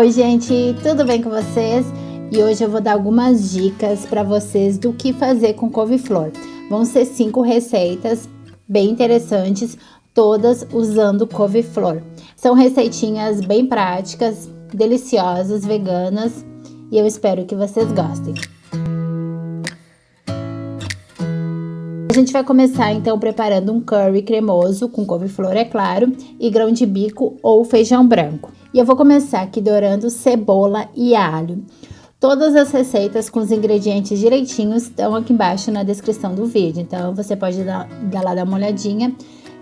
Oi gente, tudo bem com vocês? E hoje eu vou dar algumas dicas para vocês do que fazer com couve-flor. Vão ser 5 receitas bem interessantes, todas usando couve-flor. São receitinhas bem práticas, deliciosas, veganas e eu espero que vocês gostem. A gente vai começar então preparando um curry cremoso com couve-flor, é claro, e grão de bico ou feijão branco. E eu vou começar aqui dourando cebola e alho. Todas as receitas com os ingredientes direitinhos estão aqui embaixo na descrição do vídeo, então você pode dar uma olhadinha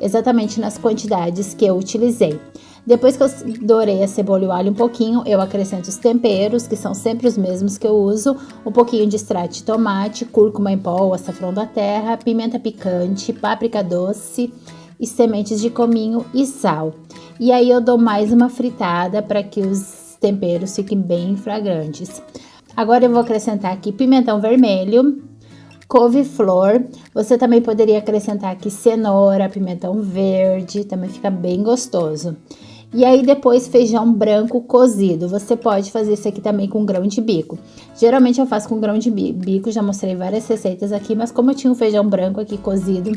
exatamente nas quantidades que eu utilizei. Depois que eu dourei a cebola e o alho um pouquinho, eu acrescento os temperos, que são sempre os mesmos que eu uso, um pouquinho de extrato de tomate, cúrcuma em pó, açafrão da terra, pimenta picante, páprica doce e sementes de cominho e sal. E aí eu dou mais uma fritada para que os temperos fiquem bem fragrantes. Agora eu vou acrescentar aqui pimentão vermelho, couve-flor, você também poderia acrescentar aqui cenoura, pimentão verde, também fica bem gostoso. E aí depois feijão branco cozido, você pode fazer isso aqui também com grão de bico. Geralmente eu faço com grão de bico, já mostrei várias receitas aqui, mas como eu tinha um feijão branco aqui cozido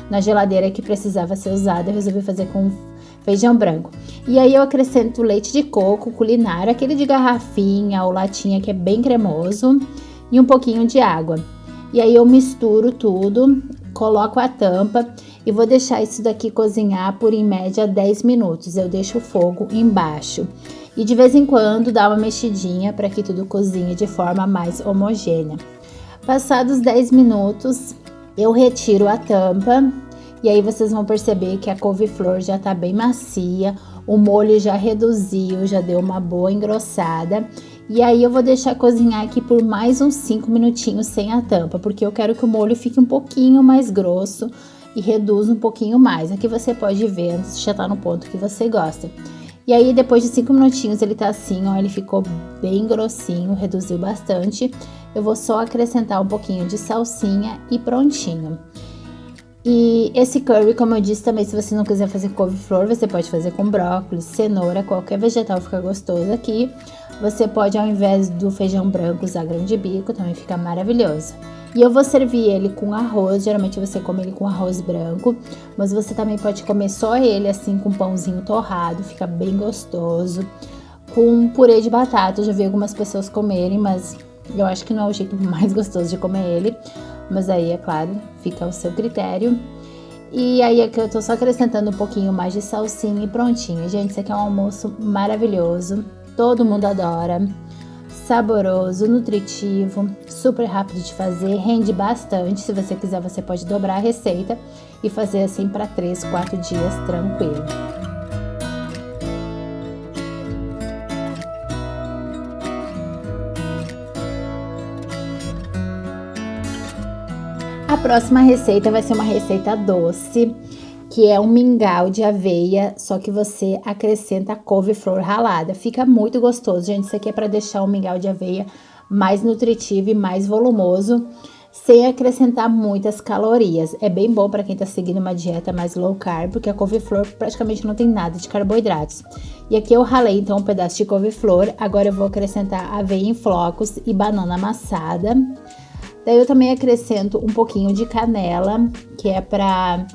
na geladeira que precisava ser usado, eu resolvi fazer com feijão branco. E aí eu acrescento leite de coco culinário, aquele de garrafinha ou latinha que é bem cremoso, e um pouquinho de água. E aí eu misturo tudo, coloco a tampa e vou deixar isso daqui cozinhar por em média 10 minutos. Eu deixo o fogo embaixo e de vez em quando dá uma mexidinha para que tudo cozinhe de forma mais homogênea. Passados 10 minutos eu retiro a tampa e aí vocês vão perceber que a couve-flor já tá bem macia, o molho já reduziu, já deu uma boa engrossada. E aí eu vou deixar cozinhar aqui por mais uns 5 minutinhos sem a tampa, porque eu quero que o molho fique um pouquinho mais grosso e reduza um pouquinho mais. Aqui você pode ver antes de já tá no ponto que você gosta. E aí depois de 5 minutinhos ele tá assim, ó, ele ficou bem grossinho, reduziu bastante. Eu vou só acrescentar um pouquinho de salsinha e prontinho. E esse curry, como eu disse também, se você não quiser fazer couve-flor, você pode fazer com brócolis, cenoura, qualquer vegetal fica gostoso aqui. Você pode, ao invés do feijão branco, usar grão de bico, também fica maravilhoso. E eu vou servir ele com arroz, geralmente você come ele com arroz branco, mas você também pode comer só ele assim com pãozinho torrado, fica bem gostoso. Com purê de batata, eu já vi algumas pessoas comerem, mas eu acho que não é o jeito mais gostoso de comer ele. Mas aí, é claro, fica ao seu critério. E aí aqui eu tô só acrescentando um pouquinho mais de salsinha e prontinho. Gente, isso aqui é um almoço maravilhoso. Todo mundo adora. Saboroso, nutritivo, super rápido de fazer, rende bastante. Se você quiser, você pode dobrar a receita e fazer assim para 3, 4 dias tranquilo. A próxima receita vai ser uma receita doce, que é um mingau de aveia, só que você acrescenta couve-flor ralada. Fica muito gostoso, gente. Isso aqui é para deixar o mingau de aveia mais nutritivo e mais volumoso, sem acrescentar muitas calorias. É bem bom para quem tá seguindo uma dieta mais low carb, porque a couve-flor praticamente não tem nada de carboidratos. E aqui eu ralei então um pedaço de couve-flor. Agora eu vou acrescentar aveia em flocos e banana amassada. Daí eu também acrescento um pouquinho de canela, que é para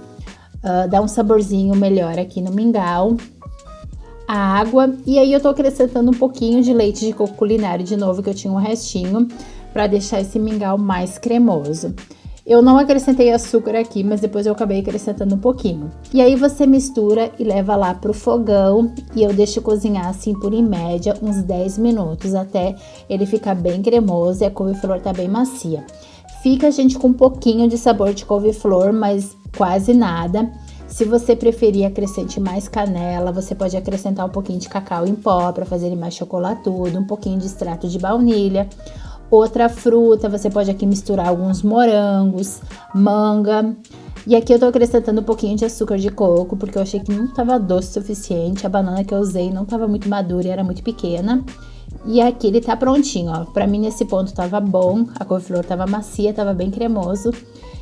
dar um saborzinho melhor aqui no mingau. A água, e aí eu tô acrescentando um pouquinho de leite de coco culinário de novo, que eu tinha um restinho, para deixar esse mingau mais cremoso. Eu não acrescentei açúcar aqui, mas depois eu acabei acrescentando um pouquinho. E aí você mistura e leva lá pro fogão e eu deixo cozinhar assim por em média uns 10 minutos, até ele ficar bem cremoso e a couve-flor tá bem macia. Fica, gente, com um pouquinho de sabor de couve-flor, mas quase nada. Se você preferir, acrescente mais canela, você pode acrescentar um pouquinho de cacau em pó para fazer ele mais chocolatudo, um pouquinho de extrato de baunilha. Outra fruta, você pode aqui misturar alguns morangos, manga. E aqui eu tô acrescentando um pouquinho de açúcar de coco, porque eu achei que não tava doce o suficiente. A banana que eu usei não tava muito madura e era muito pequena. E aqui ele tá prontinho, ó. Pra mim, nesse ponto tava bom, a couve-flor tava macia, tava bem cremoso.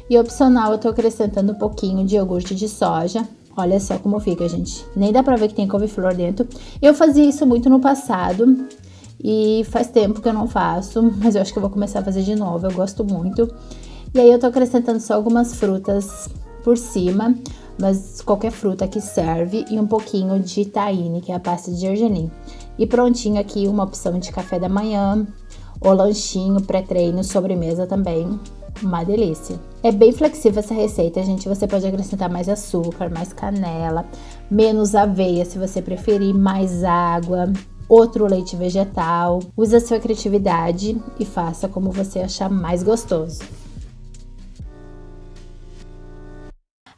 E opcional, eu tô acrescentando um pouquinho de iogurte de soja. Olha só como fica, gente. Nem dá pra ver que tem couve-flor dentro. Eu fazia isso muito no passado. e faz tempo que eu não faço, mas eu acho que eu vou começar a fazer de novo, eu gosto muito. E aí eu tô acrescentando só algumas frutas por cima, mas qualquer fruta que serve, e um pouquinho de tahine, que é a pasta de gergelim. E prontinho aqui uma opção de café da manhã, ou lanchinho, pré-treino, sobremesa também, uma delícia. É bem flexível essa receita, gente, você pode acrescentar mais açúcar, mais canela, menos aveia se você preferir, mais água, outro leite vegetal. Use a sua criatividade e faça como você achar mais gostoso.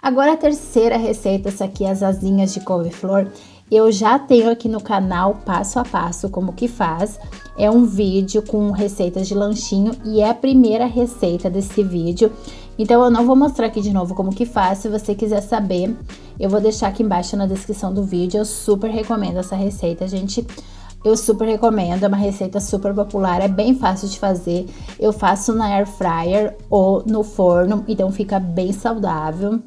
Agora a terceira receita, essa aqui, as asinhas de couve-flor. Eu já tenho aqui no canal passo a passo como que faz. É um vídeo com receitas de lanchinho e é a primeira receita desse vídeo. Então eu não vou mostrar aqui de novo como que faz. Se você quiser saber, eu vou deixar aqui embaixo na descrição do vídeo. Eu super recomendo essa receita, gente. Eu super recomendo, é uma receita super popular, é bem fácil de fazer. Eu faço na air fryer ou no forno, então fica bem saudável.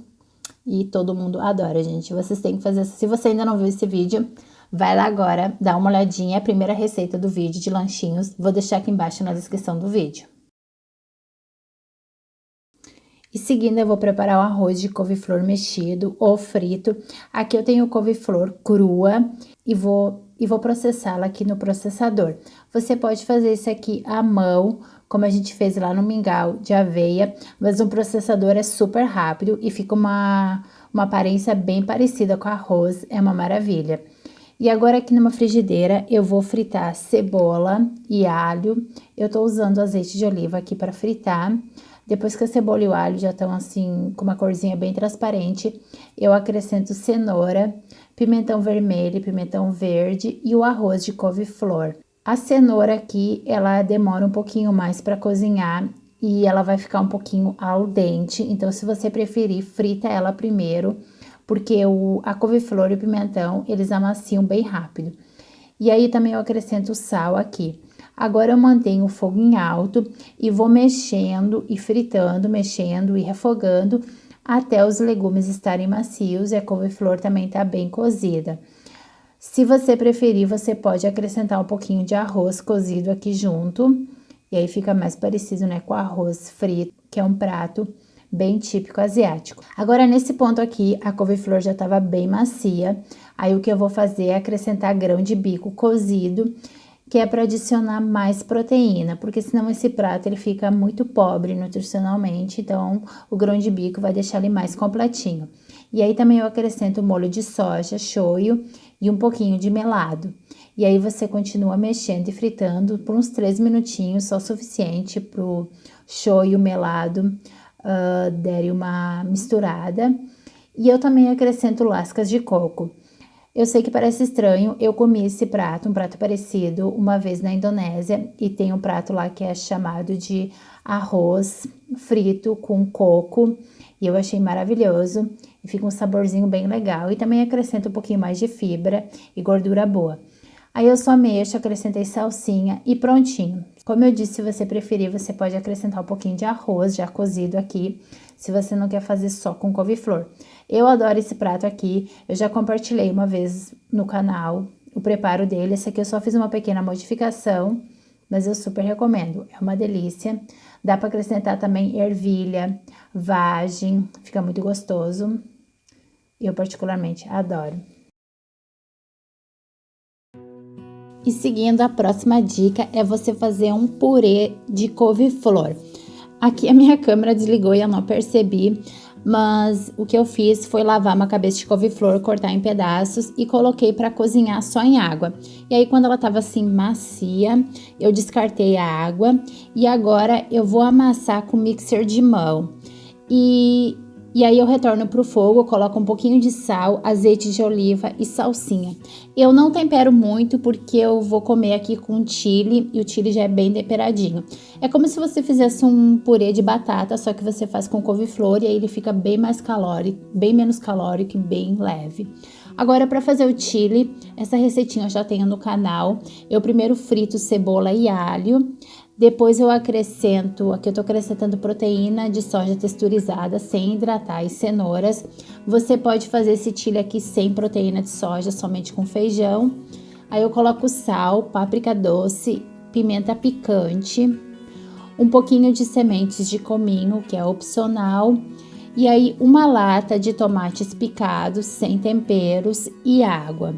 E todo mundo adora, gente. Vocês têm que fazer. Se você ainda não viu esse vídeo, vai lá agora, dá uma olhadinha. É a primeira receita do vídeo de lanchinhos. Vou deixar aqui embaixo na descrição do vídeo. E seguindo, eu vou preparar o arroz de couve-flor mexido ou frito. Aqui eu tenho couve-flor crua e vou processá-la aqui no processador. Você pode fazer isso aqui à mão, como a gente fez lá no mingau de aveia, mas o processador é super rápido e fica uma aparência bem parecida com arroz, é uma maravilha. E agora aqui numa frigideira eu vou fritar cebola e alho. Eu tô usando azeite de oliva aqui para fritar. Depois que a cebola e o alho já estão assim, com uma corzinha bem transparente, eu acrescento cenoura, pimentão vermelho, pimentão verde e o arroz de couve-flor. A cenoura aqui, ela demora um pouquinho mais para cozinhar e ela vai ficar um pouquinho al dente. Então, se você preferir, frita ela primeiro, porque a couve-flor e o pimentão, eles amaciam bem rápido. E aí também eu acrescento sal aqui. Agora eu mantenho o fogo em alto e vou mexendo e fritando, mexendo e refogando até os legumes estarem macios e a couve-flor também tá bem cozida. Se você preferir, você pode acrescentar um pouquinho de arroz cozido aqui junto, e aí fica mais parecido, né, com arroz frito, que é um prato bem típico asiático. Agora, nesse ponto aqui, a couve-flor já estava bem macia, aí o que eu vou fazer é acrescentar grão de bico cozido, que é para adicionar mais proteína, porque senão esse prato ele fica muito pobre nutricionalmente, então o grão de bico vai deixar ele mais completinho. E aí também eu acrescento molho de soja, shoyu e um pouquinho de melado. E aí você continua mexendo e fritando por uns 3 minutinhos, só o suficiente pro shoyu e o melado derem uma misturada. E eu também acrescento lascas de coco. Eu sei que parece estranho, eu comi esse prato, um prato parecido, uma vez na Indonésia, e tem um prato lá que é chamado de arroz frito com coco, e eu achei maravilhoso, e fica um saborzinho bem legal, e também acrescento um pouquinho mais de fibra e gordura boa. Aí eu só mexo, acrescentei salsinha e prontinho. Como eu disse, se você preferir, você pode acrescentar um pouquinho de arroz já cozido aqui, se você não quer fazer só com couve-flor. Eu adoro esse prato aqui, eu já compartilhei uma vez no canal o preparo dele. Esse aqui eu só fiz uma pequena modificação, mas eu super recomendo, é uma delícia. Dá para acrescentar também ervilha, vagem, fica muito gostoso. Eu particularmente adoro. E seguindo, a próxima dica é você fazer um purê de couve-flor. Aqui a minha câmera desligou e eu não percebi, mas o que eu fiz foi lavar uma cabeça de couve-flor, cortar em pedaços e coloquei para cozinhar só em água. E aí quando ela tava assim macia, eu descartei a água e agora eu vou amassar com mixer de mão. E aí eu retorno pro fogo, coloco um pouquinho de sal, azeite de oliva e salsinha. Eu não tempero muito porque eu vou comer aqui com chili e o chili já é bem temperadinho. É como se você fizesse um purê de batata, só que você faz com couve-flor e aí ele fica bem mais calórico, bem menos calórico e bem leve. Agora, para fazer o chili, essa receitinha eu já tenho no canal. Eu primeiro frito cebola e alho. Depois eu acrescento, aqui eu tô acrescentando proteína de soja texturizada, sem hidratar, e cenouras. Você pode fazer esse chili aqui sem proteína de soja, somente com feijão. Aí eu coloco sal, páprica doce, pimenta picante, um pouquinho de sementes de cominho, que é opcional, e aí uma lata de tomates picados, sem temperos e água.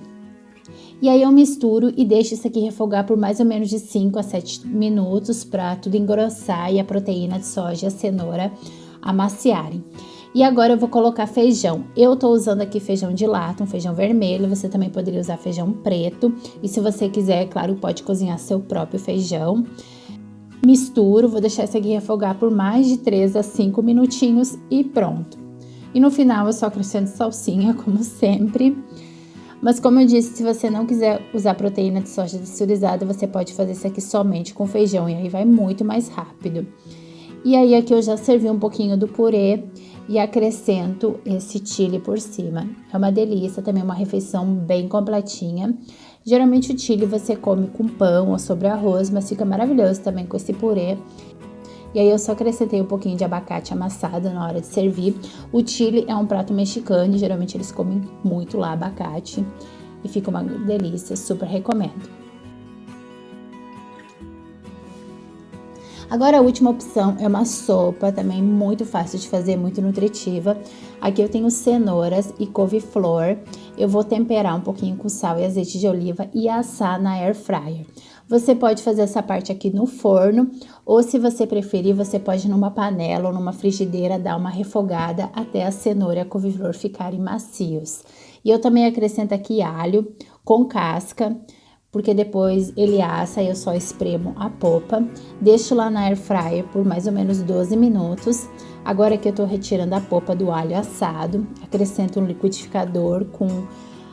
E aí eu misturo e deixo isso aqui refogar por mais ou menos de 5 a 7 minutos para tudo engrossar e a proteína de soja e a cenoura amaciarem. E agora eu vou colocar feijão. Eu tô usando aqui feijão de lata, um feijão vermelho, você também poderia usar feijão preto. E se você quiser, é claro, pode cozinhar seu próprio feijão. Misturo, vou deixar isso aqui refogar por mais de 3 a 5 minutinhos e pronto. E no final eu só acrescento salsinha, como sempre. Mas como eu disse, se você não quiser usar proteína de soja texturizada, você pode fazer isso aqui somente com feijão e aí vai muito mais rápido. E aí aqui eu já servi um pouquinho do purê e acrescento esse chili por cima. É uma delícia, também uma refeição bem completinha. Geralmente o chili você come com pão ou sobre arroz, mas fica maravilhoso também com esse purê. E aí eu só acrescentei um pouquinho de abacate amassado na hora de servir. O chili é um prato mexicano e geralmente eles comem muito lá abacate. E fica uma delícia, super recomendo. Agora a última opção é uma sopa, também muito fácil de fazer, muito nutritiva. Aqui eu tenho cenouras e couve-flor. Eu vou temperar um pouquinho com sal e azeite de oliva e assar na air fryer. Você pode fazer essa parte aqui no forno, ou se você preferir, você pode numa panela ou numa frigideira dar uma refogada até a cenoura e a couve-flor ficarem macios. E eu também acrescento aqui alho com casca, porque depois ele assa e eu só espremo a polpa. Deixo lá na air fryer por mais ou menos 12 minutos. Agora que eu tô retirando a polpa do alho assado, acrescento um liquidificador com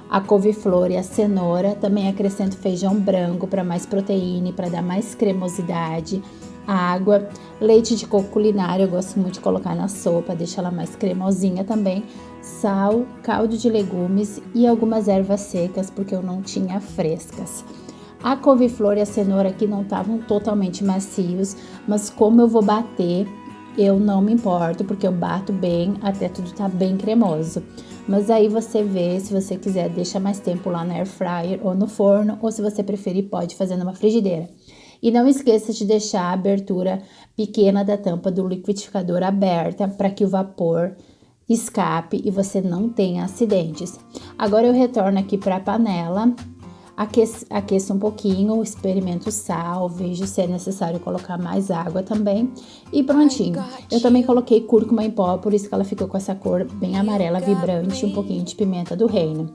a couve-flor e a cenoura. Também acrescento feijão branco para mais proteína e para dar mais cremosidade. Água, leite de coco culinário, eu gosto muito de colocar na sopa, deixa ela mais cremosinha também. Sal, caldo de legumes e algumas ervas secas, porque eu não tinha frescas. A couve-flor e a cenoura aqui não estavam totalmente macios, mas como eu vou bater, eu não me importo, porque eu bato bem até tudo tá bem cremoso. Mas aí você vê, se você quiser, deixa mais tempo lá na air fryer ou no forno, ou se você preferir, pode fazer numa frigideira. E não esqueça de deixar a abertura pequena da tampa do liquidificador aberta para que o vapor escape e você não tenha acidentes. Agora eu retorno aqui para a panela, aqueço um pouquinho, experimento o sal, vejo se é necessário colocar mais água também e prontinho. Eu também coloquei cúrcuma em pó, por isso que ela ficou com essa cor bem amarela, vibrante, um pouquinho de pimenta do reino.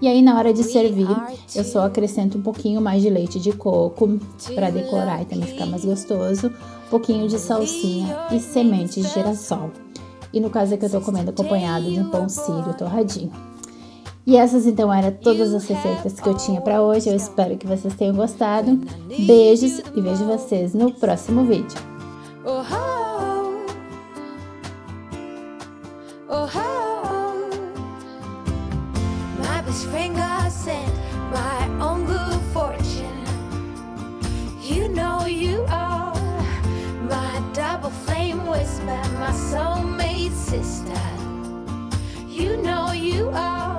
E aí na hora de servir, eu só acrescento um pouquinho mais de leite de coco para decorar e também ficar mais gostoso, um pouquinho de salsinha e sementes de girassol. E no caso aqui eu tô comendo acompanhado de um pão sírio torradinho. E essas então eram todas as receitas que eu tinha para hoje. Eu espero que vocês tenham gostado. Beijos e vejo vocês no próximo vídeo. My soulmate sister, you know you are.